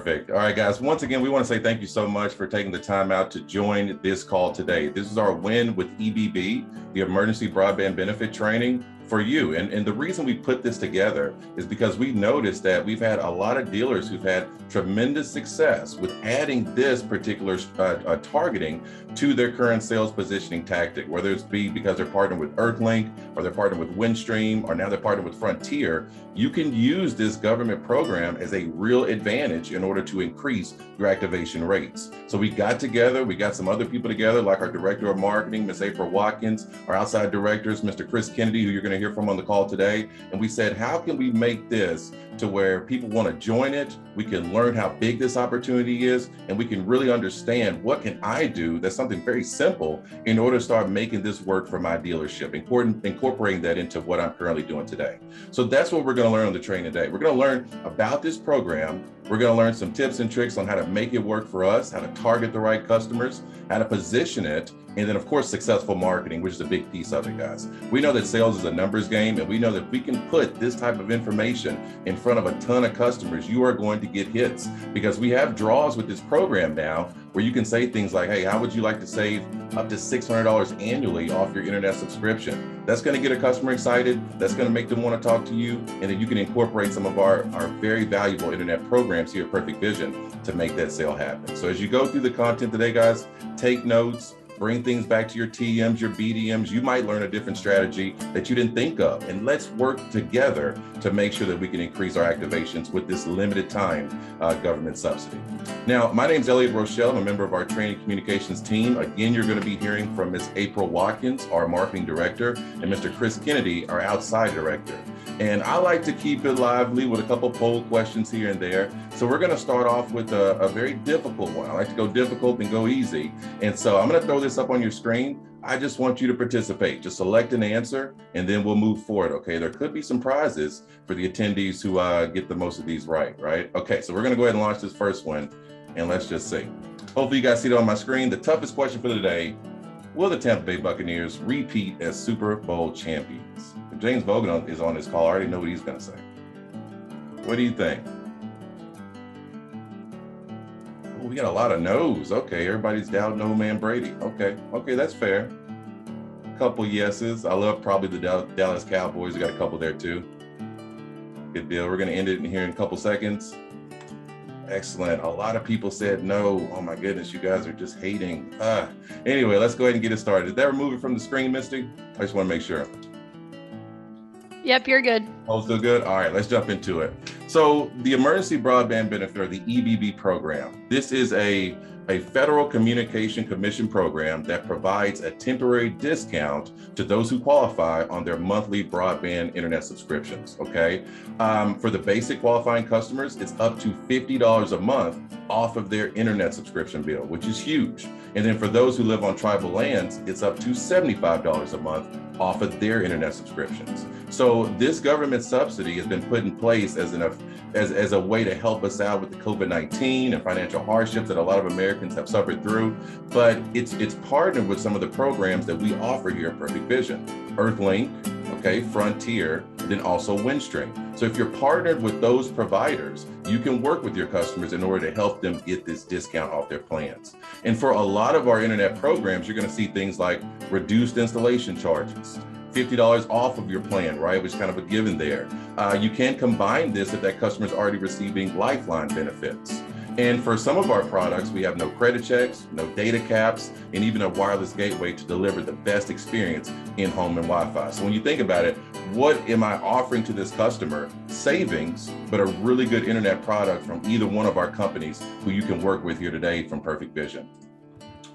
Perfect. All right, guys. Once again, we want to say thank you so much for taking the time out to join this call today. This is our Win with EBB, the Emergency Broadband Benefit Training for you. And the reason we put this together is because we noticed that we've had a lot of dealers who've had tremendous success with adding this particular targeting to their current sales positioning tactic, whether it's because they're partnered with Earthlink, or they're partnered with Windstream, or now they're partnered with Frontier. You can use this government program as a real advantage in order to increase your activation rates. So we got together, we got some other people together, like our Director of Marketing, Ms. April Watkins, our outside directors, Mr. Chris Kennedy, who you're going to hear from on the call today. And we said, how can we make this to where people want to join it? We can learn how big this opportunity is, and we can really understand what can I do that's something very simple in order to start making this work for my dealership, incorporating that into what I'm currently doing today. So that's what we're going to learn on the training today. We're going to learn about this program. We're going to learn some tips and tricks on how to make it work for us, how to target the right customers, how to position it, and then of course, successful marketing, which is a big piece of it, guys. We know that sales is a numbers game, and we know that if we can put this type of information in front of a ton of customers, you are going to get hits, because we have draws with this program now where you can say things like, hey, how would you like to save up to $600 annually off your internet subscription? That's going to get a customer excited. That's going to make them want to talk to you. And then you can incorporate some of our very valuable internet programs here at Perfect Vision to make that sale happen. So as you go through the content today, guys, take notes, bring things back to your TMs, your BDMs. You might learn a different strategy that you didn't think of. And let's work together to make sure that we can increase our activations with this limited time government subsidy. Now, my name is Elliot Rochelle. I'm a member of our training communications team. Again, you're going to be hearing from Ms. April Watkins, our marketing director, and Mr. Chris Kennedy, our outside director. And I like to keep it lively with a couple poll questions here and there. So we're going to start off with a very difficult one. I like to go difficult and go easy. And so I'm going to throw this up on your screen. I just want you to participate. Just select an answer, and then we'll move forward, okay? There could be some prizes for the attendees who get the most of these right? Okay, so we're going to go ahead and launch this first one, and let's just see. Hopefully you guys see it on my screen. The toughest question for the day: will the Tampa Bay Buccaneers repeat as Super Bowl champions? If James Bogan is on this call, I already know what he's going to say. What do you think? Oh, we got a lot of no's. Okay, everybody's doubting no man Brady. Okay, that's fair. A couple yeses. I love probably the Dallas Cowboys. We got a couple there too. Good deal. We're going to end it in here in a couple seconds. Excellent. A lot of people said no. Oh my goodness, you guys are just hating. Anyway, let's go ahead and get it started. Did that remove it from the screen, Misty? I just want to make sure. Yep, you're good. Oh, still good? All right, let's jump into it. So the Emergency Broadband Benefit, or the EBB program, this is a Federal Communication Commission program that provides a temporary discount to those who qualify on their monthly broadband internet subscriptions, okay? For the basic qualifying customers, it's up to $50 a month off of their internet subscription bill, which is huge. And then for those who live on tribal lands, it's up to $75 a month off of their internet subscriptions. So this government subsidy has been put in place as a way to help us out with the COVID-19 and financial hardships that a lot of Americans have suffered through. But it's partnered with some of the programs that we offer here at Perfect Vision: Earthlink, okay, Frontier, and then also Windstream. So if you're partnered with those providers, you can work with your customers in order to help them get this discount off their plans. And for a lot of our internet programs, you're going to see things like reduced installation charges, $50 off of your plan, right? Which is kind of a given there. You can combine this if that customer is already receiving Lifeline benefits. And for some of our products, we have no credit checks, no data caps, and even a wireless gateway to deliver the best experience in home and Wi-Fi. So when you think about it, what am I offering to this customer? Savings, but a really good internet product from either one of our companies who you can work with here today from Perfect Vision.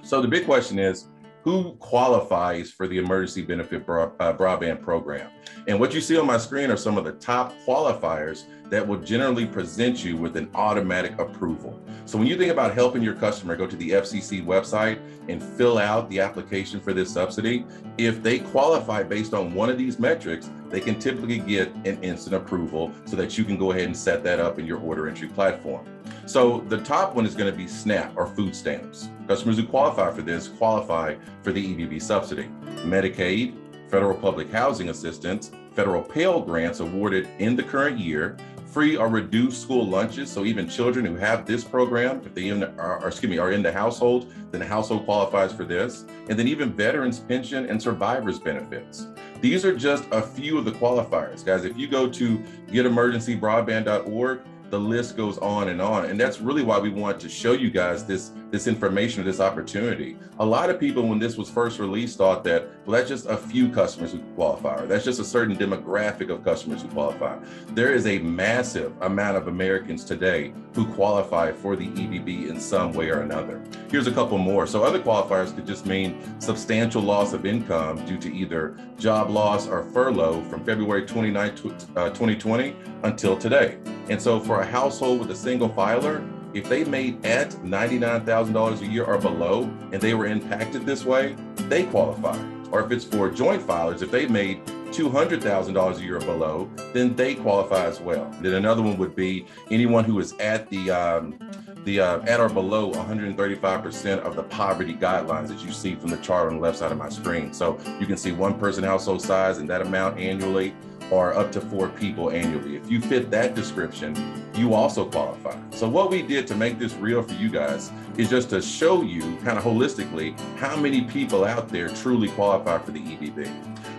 So the big question is, who qualifies for the Emergency Benefit Broadband Program? And what you see on my screen are some of the top qualifiers that will generally present you with an automatic approval. So when you think about helping your customer, go to the FCC website and fill out the application for this subsidy. If they qualify based on one of these metrics, they can typically get an instant approval so that you can go ahead and set that up in your order entry platform. So the top one is going to be SNAP, or food stamps. Customers who qualify for this qualify for the EBB subsidy. Medicaid, federal public housing assistance, federal Pell grants awarded in the current year, free or reduced school lunches. So even children who have this program, if they are in the household, then the household qualifies for this. And then even veterans pension and survivors benefits. These are just a few of the qualifiers, guys. If you go to getemergencybroadband.org, the list goes on. And that's really why we want to show you guys this information, this opportunity. A lot of people, when this was first released, thought that, well, that's just a few customers who qualify, or that's just a certain demographic of customers who qualify. There is a massive amount of Americans today who qualify for the EBB in some way or another. Here's a couple more. So other qualifiers could just mean substantial loss of income due to either job loss or furlough from February 29, 2020 until today. And so for a household with a single filer, if they made at $99,000 a year or below, and they were impacted this way, they qualify. Or if it's for joint filers, if they made $200,000 a year or below, then they qualify as well. Then another one would be anyone who is at at or below 135% of the poverty guidelines that you see from the chart on the left side of my screen. So you can see one person household size and that amount annually, or up to 4 people annually. If you fit that description, you also qualify. So what we did to make this real for you guys is just to show you kind of holistically how many people out there truly qualify for the EBB.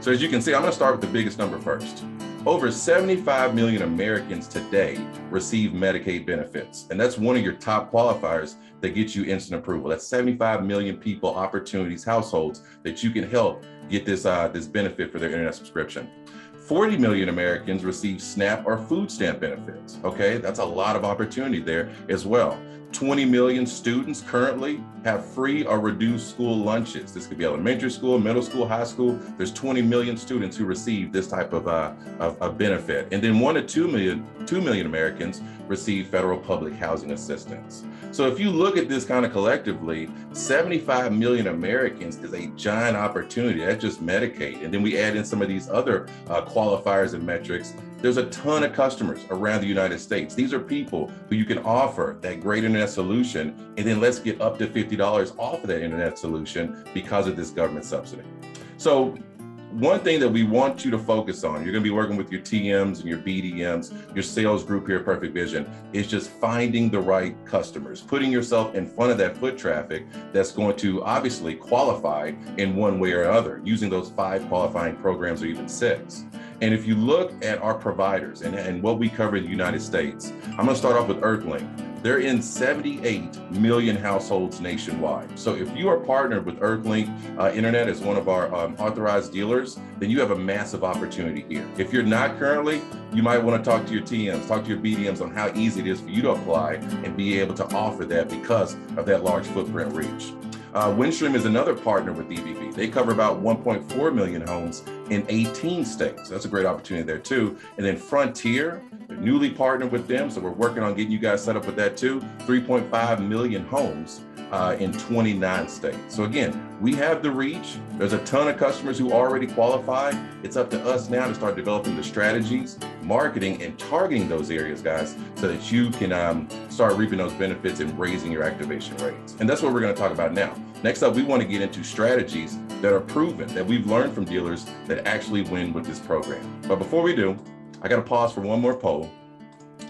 So as you can see, I'm gonna start with the biggest number first. Over 75 million Americans today receive Medicaid benefits. And that's one of your top qualifiers that gets you instant approval. That's 75 million people, opportunities, households that you can help get this benefit for their internet subscription. 40 million Americans receive SNAP or food stamp benefits. Okay, that's a lot of opportunity there as well. 20 million students currently have free or reduced school lunches. This could be elementary school, middle school, high school. There's 20 million students who receive this type of benefit. And then 1 to 2 million Americans receive federal public housing assistance. So if you look at this kind of collectively, 75 million Americans is a giant opportunity. That's just Medicaid. And then we add in some of these other qualifiers and metrics. There's a ton of customers around the United States. These are people who you can offer that great internet solution, and then let's get up to $50 off of that internet solution because of this government subsidy. So one thing that we want you to focus on, you're gonna be working with your TMs and your BDMs, your sales group here at Perfect Vision, is just finding the right customers, putting yourself in front of that foot traffic that's going to obviously qualify in one way or another, using those 5 qualifying programs or even 6. And if you look at our providers and what we cover in the United States, I'm gonna start off with Earthlink. They're in 78 million households nationwide. So if you are partnered with Earthlink Internet as one of our authorized dealers, then you have a massive opportunity here. If you're not currently, you might want to talk to your TMs, talk to your BDMs on how easy it is for you to apply and be able to offer that because of that large footprint reach. Windstream is another partner with EBB. They cover about 1.4 million homes in 18 states. That's a great opportunity there too. And then Frontier, we're newly partnered with them, so we're working on getting you guys set up with that too. 3.5 million homes in 29 states. So again, we have the reach. There's a ton of customers who already qualify. It's up to us now to start developing the strategies, marketing, and targeting those areas, guys, so that you can start reaping those benefits and raising your activation rates. And that's what we're gonna talk about now. Next up, we wanna get into strategies that are proven, that we've learned from dealers that actually win with this program. But before we do, I gotta pause for one more poll.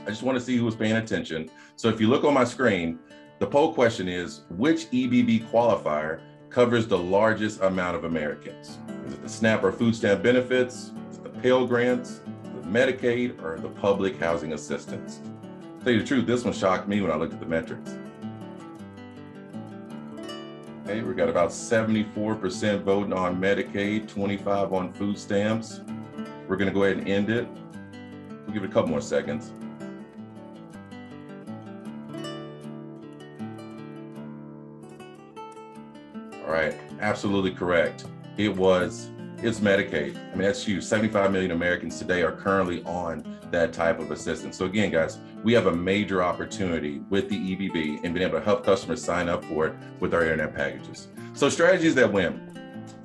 I just wanna see who was paying attention. So if you look on my screen, the poll question is, which EBB qualifier covers the largest amount of Americans? Is it the SNAP or food stamp benefits? Is it the Pell grants, the Medicaid, or the public housing assistance? To tell you the truth, this one shocked me when I looked at the metrics. Okay, we got about 74% voting on Medicaid, 25 on food stamps. We're gonna go ahead and end it. We'll give it a couple more seconds. All right, absolutely correct. It's Medicaid. I mean, that's huge. 75 million Americans today are currently on that type of assistance. So again, guys, we have a major opportunity with the EBB and being able to help customers sign up for it with our internet packages. So strategies that win.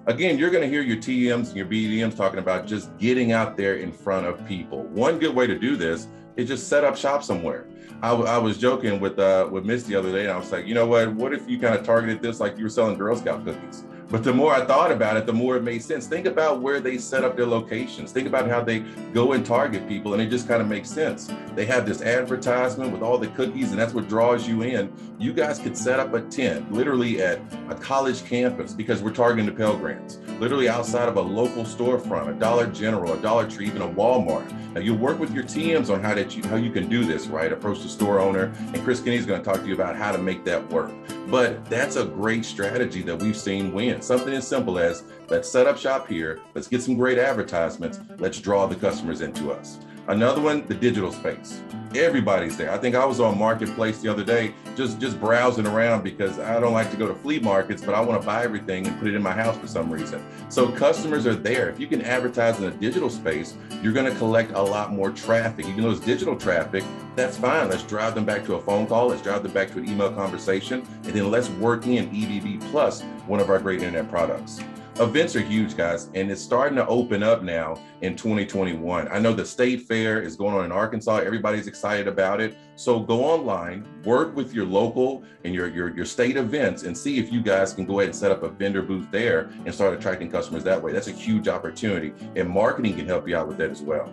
Again, you're gonna hear your TMs and your BDMs talking about just getting out there in front of people. One good way to do this is just set up shop somewhere. I was joking with Miss the other day, and I was like, you know what if you kind of targeted this like you were selling Girl Scout cookies, But the more I thought about it, the more it made sense. Think about where they set up their locations. Think about how they go and target people, and it just kind of makes sense. They have this advertisement with all the cookies, and that's what draws you in. You guys could set up a tent literally at a college campus because we're targeting the Pell Grants, literally outside of a local storefront, a Dollar General, a Dollar Tree, even a Walmart. Now, you'll work with your TMs on how you can do this, right? Approach the store owner, and Chris Kenny's going to talk to you about how to make that work. But that's a great strategy that we've seen win. Something as simple as, let's set up shop here, let's get some great advertisements, let's draw the customers into us. Another one, the digital space. Everybody's there. I think I was on Marketplace the other day, just browsing around because I don't like to go to flea markets, but I want to buy everything and put it in my house for some reason. So customers are there. If you can advertise in a digital space, you're going to collect a lot more traffic. Even though it's digital traffic, that's fine. Let's drive them back to a phone call. Let's drive them back to an email conversation. And then let's work in EBB Plus, one of our great internet products. Events are huge, guys, and it's starting to open up now in 2021. I know the state fair is going on in Arkansas. Everybody's excited about it. So go online, work with your local and your state events and see if you guys can go ahead and set up a vendor booth there and start attracting customers that way. That's a huge opportunity, and marketing can help you out with that as well.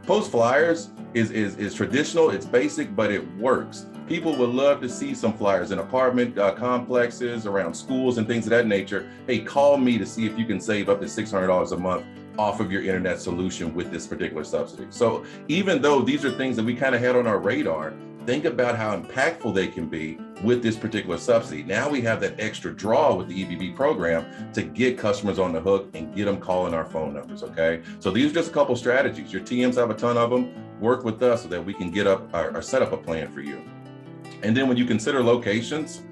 Post flyers is traditional, it's basic, but it works. People would love to see some flyers in apartment complexes, around schools and things of that nature. Hey, call me to see if you can save up to $600 a month off of your internet solution with this particular subsidy. So even though these are things that we kind of had on our radar, think about how impactful they can be with this particular subsidy. Now we have that extra draw with the EBB program to get customers on the hook and get them calling our phone numbers, okay? So these are just a couple strategies. Your TMs have a ton of them. Work with us so that we can get up or set up a plan for you. And then when you consider locations,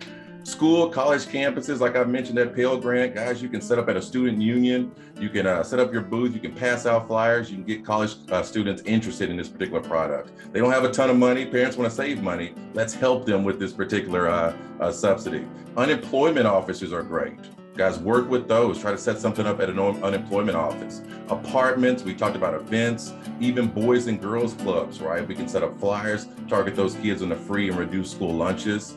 school, college campuses, like I mentioned, that Pell Grant, guys, you can set up at a student union. You can set up your booth. You can pass out flyers. You can get college students interested in this particular product. They don't have a ton of money. Parents want to save money. Let's help them with this particular subsidy. Unemployment officers are great. Guys, work with those. Try to set something up at an unemployment office. Apartments, we talked about events, even boys and girls clubs, right? We can set up flyers, target those kids on the free and reduced school lunches.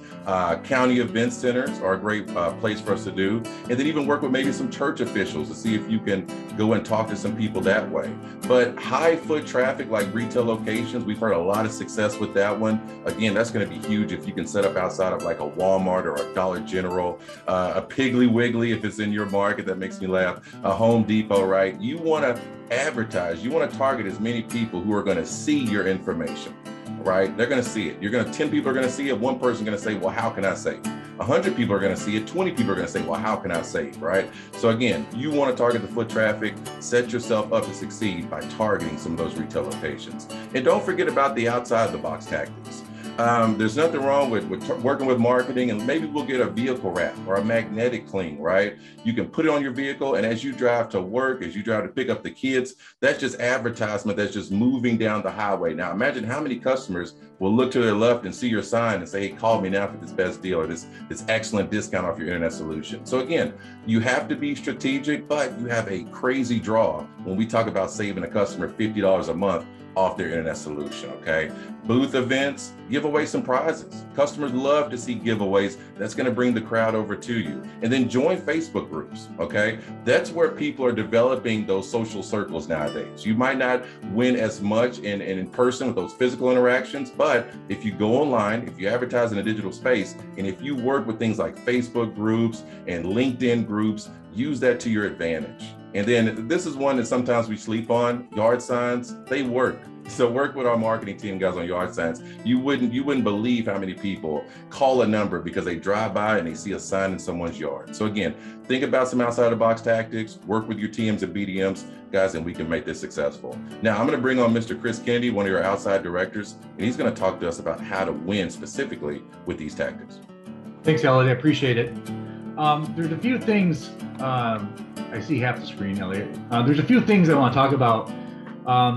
County event centers are a great place for us to do. And then even work with maybe some church officials to see if you can go and talk to some people that way. But high foot traffic like retail locations, we've heard a lot of success with that one. Again, that's going to be huge if you can set up outside of like a Walmart or a Dollar General, a Piggly Wiggly if it's in your market. That makes me laugh. A Home Depot, right? You want to advertise, you want to target as many people who are going to see your information, right? They're going to see it. 10 people are going to see it. One person is going to say, well, how can I save? 100 people are going to see it. 20 people are going to say, well, how can I save, right? So again, you want to target the foot traffic, set yourself up to succeed by targeting some of those retail locations. And don't forget about the outside the box tactics. There's nothing wrong with working with marketing, and maybe we'll get a vehicle wrap or a magnetic clean, right? You can put it on your vehicle, and as you drive to work, as you drive to pick up the kids, that's just advertisement that's just moving down the highway. Now imagine how many customers will look to their left and see your sign and say, hey, call me now for this best deal or this excellent discount off your internet solution. So again, you have to be strategic, but you have a crazy draw when we talk about saving a customer $50 a month off their internet solution, okay? Booth events, give away some prizes. Customers love to see giveaways. That's gonna bring the crowd over to you. And then join Facebook groups, okay? That's where people are developing those social circles nowadays. You might not win as much in person with those physical interactions, but if you go online, if you advertise in a digital space, and if you work with things like Facebook groups and LinkedIn groups, use that to your advantage. And then this is one that sometimes we sleep on, yard signs, they work. So work with our marketing team, guys, on yard signs. You wouldn't believe how many people call a number because they drive by and they see a sign in someone's yard. So again, think about some outside the box tactics, work with your TMs and BDMs, guys, and we can make this successful. Now I'm gonna bring on Mr. Chris Kennedy, one of your outside directors, and he's gonna talk to us about how to win specifically with these tactics. Thanks, Elliot, I appreciate it. There's a few things, I see half the screen, Elliot. There's a few things I want to talk about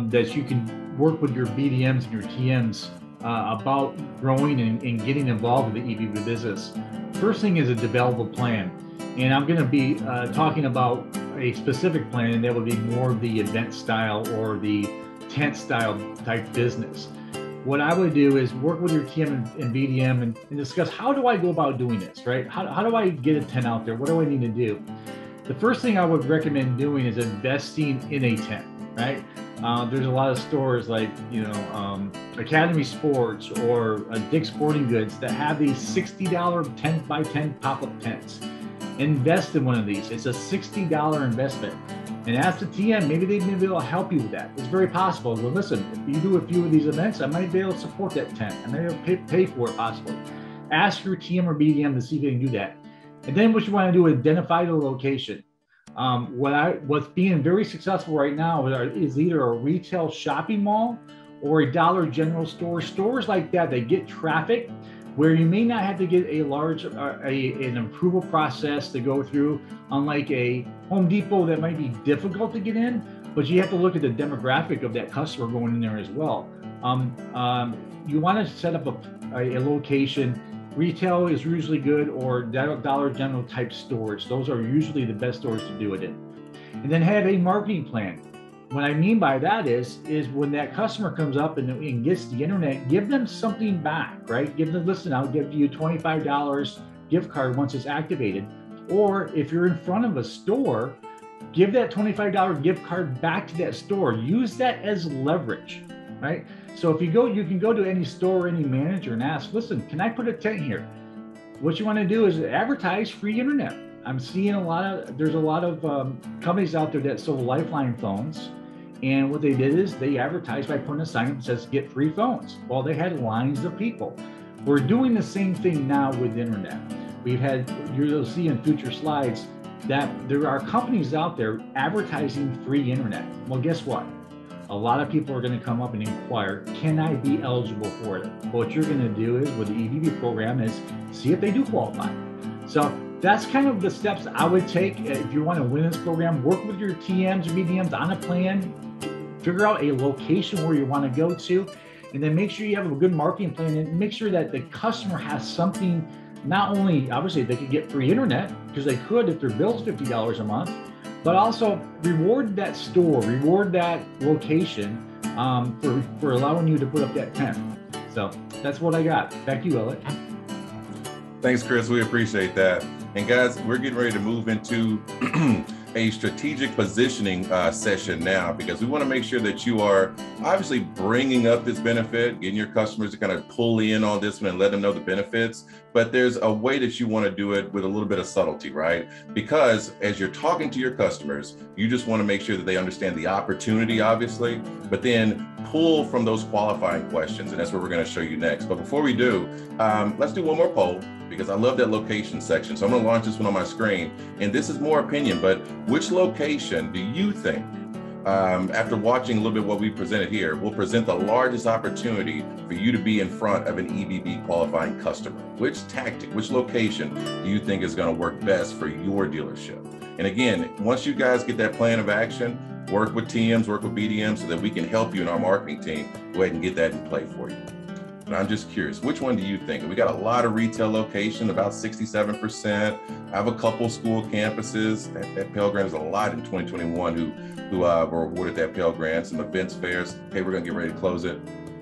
that you can work with your BDMs and your TMs about growing and getting involved with the EBB business. First thing is a developable plan. And I'm going to be talking about a specific plan, and that would be more of the event style or the tent style type business. What I would do is work with your TM and BDM and discuss, how do I go about doing this, right? How do I get a tent out there? What do I need to do? the first thing I would recommend doing is investing in a tent, right? There's a lot of stores like, Academy Sports or Dick's Sporting Goods that have these $60 10 by 10 pop-up tents. Invest in one of these. It's a $60 investment. And ask the TM, maybe they may be able to help you with that. It's very possible. Well, listen, if you do a few of these events, I might be able to support that tent. I might be able to pay for it possibly. Ask your TM or BDM to see if they can do that. And then what you want to do is identify the location. What's being very successful right now is either a retail shopping mall or a Dollar General store. Stores like that, they get traffic where you may not have to get a large an approval process to go through, unlike a Home Depot that might be difficult to get in, but you have to look at the demographic of that customer going in there as well. You want to set up a location. Retail is usually good, or Dollar General type stores. Those are usually the best stores to do it in. And then have a marketing plan. What I mean by that is when that customer comes up and gets the internet, give them something back, right? Give them, listen, I'll give you $25 gift card once it's activated. Or if you're in front of a store, give that $25 gift card back to that store. Use that as leverage, right? So if you can go to any store or any manager and ask, listen, can I put a tent here? What you want to do is advertise free internet. I'm seeing there's a lot of companies out there that sold Lifeline phones. And what they did is they advertised by putting a sign up that says get free phones. Well, they had lines of people. We're doing the same thing now with internet. You'll see in future slides that there are companies out there advertising free internet. Well, guess what? A lot of people are going to come up and inquire, can I be eligible for it? What you're going to do is with the EBB program is see if they do qualify. So that's kind of the steps I would take if you want to win this program. Work with your TMs or BDMs on a plan, figure out a location where you want to go to, and then make sure you have a good marketing plan and make sure that the customer has something. Not only, obviously, they could get free internet, because they could if their bill's $50 a month, but also reward that store, reward that location for allowing you to put up that tent. So that's what I got. Back to you, Elliot. Thanks, Chris. We appreciate that. And guys, we're getting ready to move into a strategic positioning session now, because we want to make sure that you are obviously bringing up this benefit, getting your customers to kind of pull in on this one and let them know the benefits. But there's a way that you want to do it with a little bit of subtlety, right? Because as you're talking to your customers, you just want to make sure that they understand the opportunity, obviously, but then pull from those qualifying questions. And that's what we're going to show you next. But before we do, let's do one more poll, because I love that location section. So I'm going to launch this one on my screen. And this is more opinion, but which location do you think, after watching a little bit what we presented here, will present the largest opportunity for you to be in front of an EBB qualifying customer? Which tactic, which location do you think is going to work best for your dealership? And again, once you guys get that plan of action, work with TMs, work with BDMs so that we can help you in our marketing team. Go ahead and get that in play for you. But I'm just curious, which one do you think? We got a lot of retail location, about 67%. I have a couple school campuses. That Pell Grant is a lot in 2021 who were awarded that Pell Grant. Some events fairs. Okay, we're gonna get ready to close it.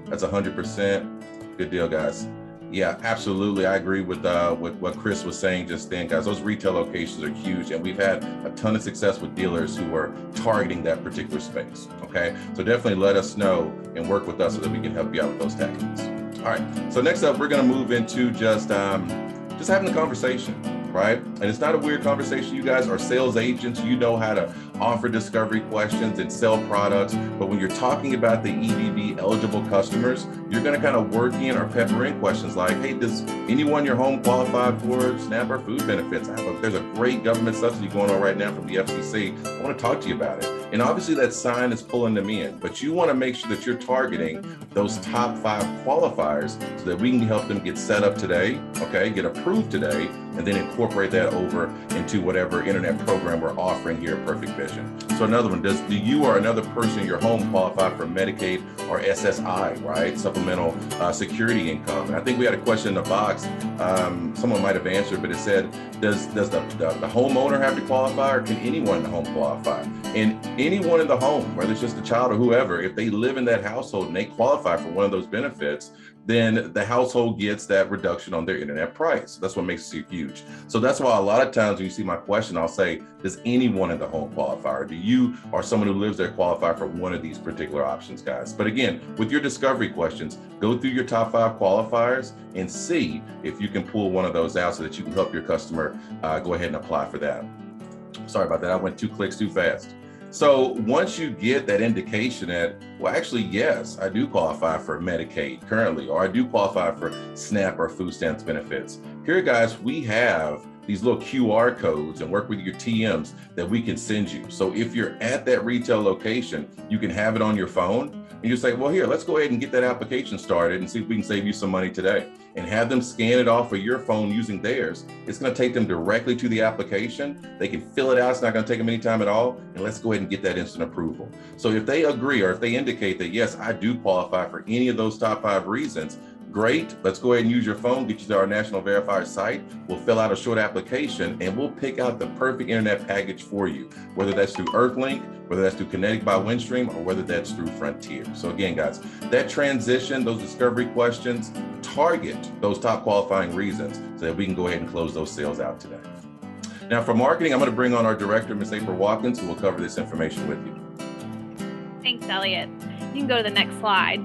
That's 100%. Good deal, guys. Yeah, absolutely. I agree with what Chris was saying just then, guys. Those retail locations are huge, and we've had a ton of success with dealers who are targeting that particular space. Okay, so definitely let us know and work with us so that we can help you out with those tactics. All right, so next up, we're going to move into just having a conversation, right? And it's not a weird conversation. You guys are sales agents. You know how to offer discovery questions and sell products. But when you're talking about the EBB eligible customers, you're going to kind of work in or pepper in questions like, hey, does anyone in your home qualify for SNAP or food benefits? There's a great government subsidy going on right now from the FCC. I want to talk to you about it. And obviously that sign is pulling them in, but you want to make sure that you're targeting those top 5 qualifiers so that we can help them get set up today, okay, get approved today, and then incorporate that over into whatever internet program we're offering here at Perfect Vision. So another one, do you or another person in your home qualify for Medicaid or SSI, right? Supplemental security income. And I think we had a question in the box, someone might have answered, but it said, does the homeowner have to qualify, or can anyone in the home qualify? And anyone in the home, whether it's just a child or whoever, if they live in that household and they qualify for one of those benefits, then the household gets that reduction on their internet price. That's what makes it huge. So that's why a lot of times when you see my question, I'll say, does anyone in the home qualify? Or do you or someone who lives there qualify for one of these particular options, guys? But again, with your discovery questions, go through your top 5 qualifiers and see if you can pull one of those out so that you can help your customer go ahead and apply for that. Sorry about that. I went 2 clicks too fast. So once you get that indication that, well, actually, yes, I do qualify for Medicaid currently, or I do qualify for SNAP or food stamps benefits. Here, guys, we have these little QR codes and work with your TMs that we can send you. So if you're at that retail location, you can have it on your phone and you say, well, here, let's go ahead and get that application started and see if we can save you some money today, and have them scan it off of your phone using theirs. It's going to take them directly to the application. They can fill it out. It's not going to take them any time at all. And let's go ahead and get that instant approval. So if they agree, or if they indicate that, yes, I do qualify for any of those top 5 reasons, great. Let's go ahead and use your phone, get you to our National Verifier site. We'll fill out a short application and we'll pick out the perfect internet package for you, whether that's through Earthlink, whether that's through Kinetic by Windstream, or whether that's through Frontier. So again, guys, that transition, those discovery questions, target those top qualifying reasons so that we can go ahead and close those sales out today. Now for marketing, I'm going to bring on our director, Ms. April Watkins, who will cover this information with you. Thanks, Elliot. You can go to the next slide.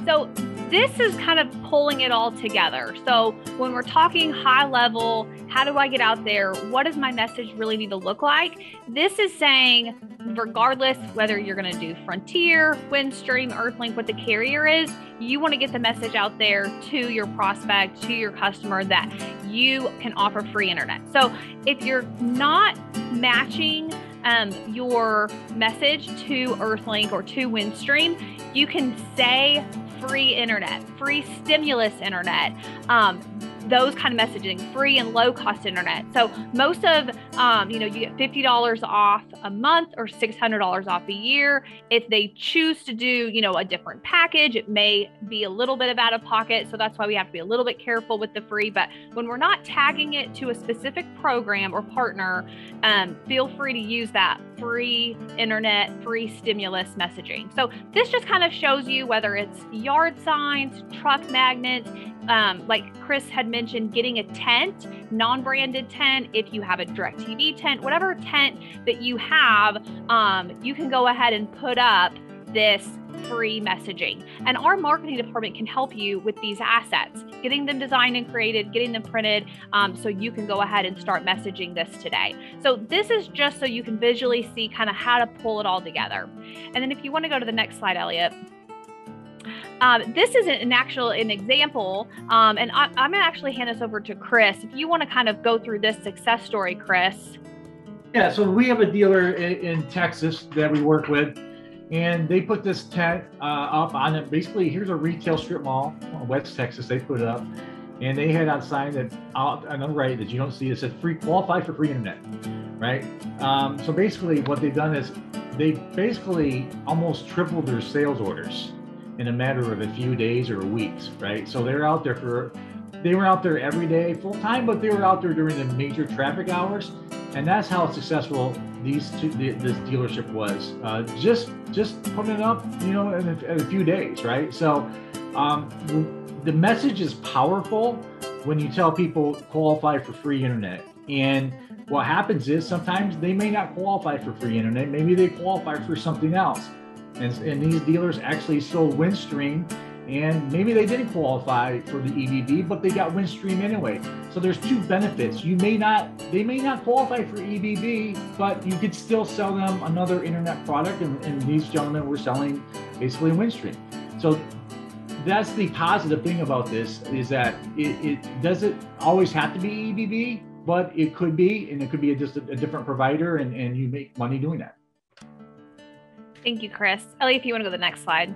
So this is kind of pulling it all together. So when we're talking high level, how do I get out there? What does my message really need to look like? This is saying, regardless whether you're going to do Frontier, Windstream, Earthlink, what the carrier is, you want to get the message out there to your prospect, to your customer, that you can offer free internet. So if you're not matching your message to Earthlink or to Windstream, you can say free internet, free stimulus internet, those kind of messaging, free and low cost internet. So most of, you get $50 off a month or $600 off a year. If they choose to do, a different package, it may be a little bit of out of pocket. So that's why we have to be a little bit careful with the free. But when we're not tagging it to a specific program or partner, feel free to use that free internet, free stimulus messaging. So this just kind of shows you whether it's yard signs, truck magnets, like Chris had mentioned, getting a tent, non-branded tent. If you have a DirecTV tent, whatever tent that you have, you can go ahead and put up this free messaging. And our marketing department can help you with these assets, getting them designed and created, getting them printed, so you can go ahead and start messaging this today. So this is just so you can visually see kind of how to pull it all together. And then if you want to go to the next slide, Elliot. This is an example, and I'm going to actually hand this over to Chris. If you want to kind of go through this success story, Chris. Yeah, so we have a dealer in Texas that we work with, and they put this tent up on it. Basically, here's a retail strip mall in West Texas. They put it up, and they had a sign that on the right that you don't see. It said "free, qualify for free internet," right? So basically, what they've done is they basically almost tripled their sales orders in a matter of a few days or weeks, right? So they were out there every day full time, but they were out there during the major traffic hours, and that's how successful this dealership was. Just putting it up, in a few days, right? So the message is powerful when you tell people qualify for free internet. And what happens is sometimes they may not qualify for free internet. Maybe they qualify for something else. And these dealers actually sold Windstream, and maybe they didn't qualify for the EBB, but they got Windstream anyway. So there's 2 benefits. They may not qualify for EBB, but you could still sell them another internet product, and these gentlemen were selling basically Windstream. So that's the positive thing about this, is that it doesn't always have to be EBB, but it could be, and it could be just a different provider, and you make money doing that. Thank you, Chris. Ellie, if you want to go to the next slide.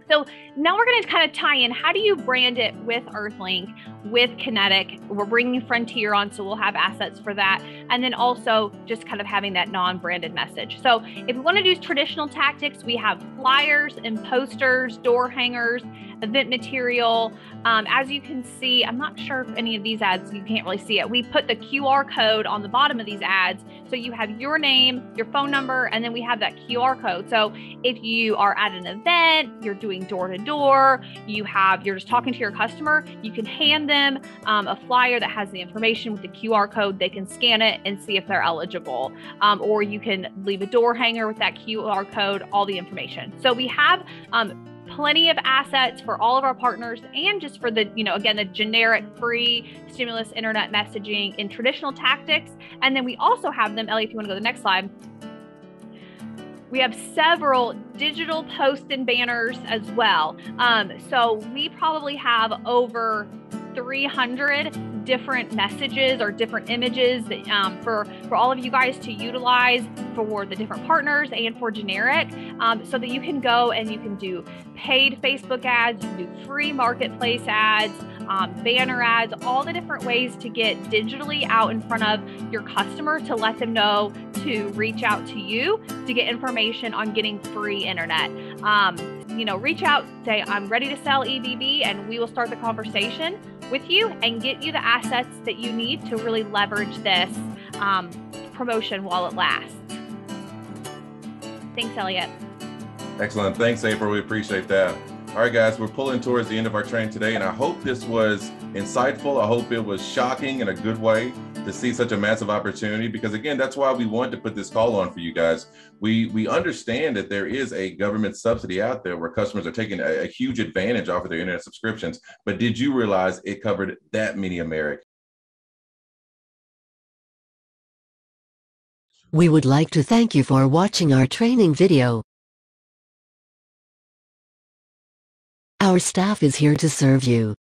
So now we're going to kind of tie in, how do you brand it with Earthlink, with Kinetic? We're bringing Frontier on, so we'll have assets for that. And then also just kind of having that non-branded message. So if we want to do traditional tactics, we have flyers and posters, door hangers, event material. As you can see, I'm not sure if any of these ads, you can't really see it. We put the QR code on the bottom of these ads. So you have your name, your phone number, and then we have that QR code. So if you are at an event, you're doing doing door to door, you're just talking to your customer, you can hand them a flyer that has the information with the QR code. They can scan it and see if they're eligible. Or you can leave a door hanger with that QR code, all the information. So we have plenty of assets for all of our partners, and just for the, again, the generic free stimulus internet messaging in traditional tactics. And then we also have them, Ellie, if you want to go to the next slide, we have several digital posts and banners as well. So we probably have over 300 different messages or different images that, for all of you guys to utilize for the different partners and for generic, so that you can go and you can do paid Facebook ads, you can do free marketplace ads, banner ads, all the different ways to get digitally out in front of your customer to let them know to reach out to you to get information on getting free internet. Reach out, say, I'm ready to sell EBB, and we will start the conversation with you and get you the assets that you need to really leverage this promotion while it lasts. Thanks, Elliot. Excellent. Thanks, April. We appreciate that. All right, guys, we're pulling towards the end of our training today, and I hope this was insightful. I hope it was shocking in a good way to see such a massive opportunity, because again, that's why we wanted to put this call on for you guys. We understand that there is a government subsidy out there where customers are taking a huge advantage off of their internet subscriptions, but did you realize it covered that many Americans? We would like to thank you for watching our training video. Our staff is here to serve you.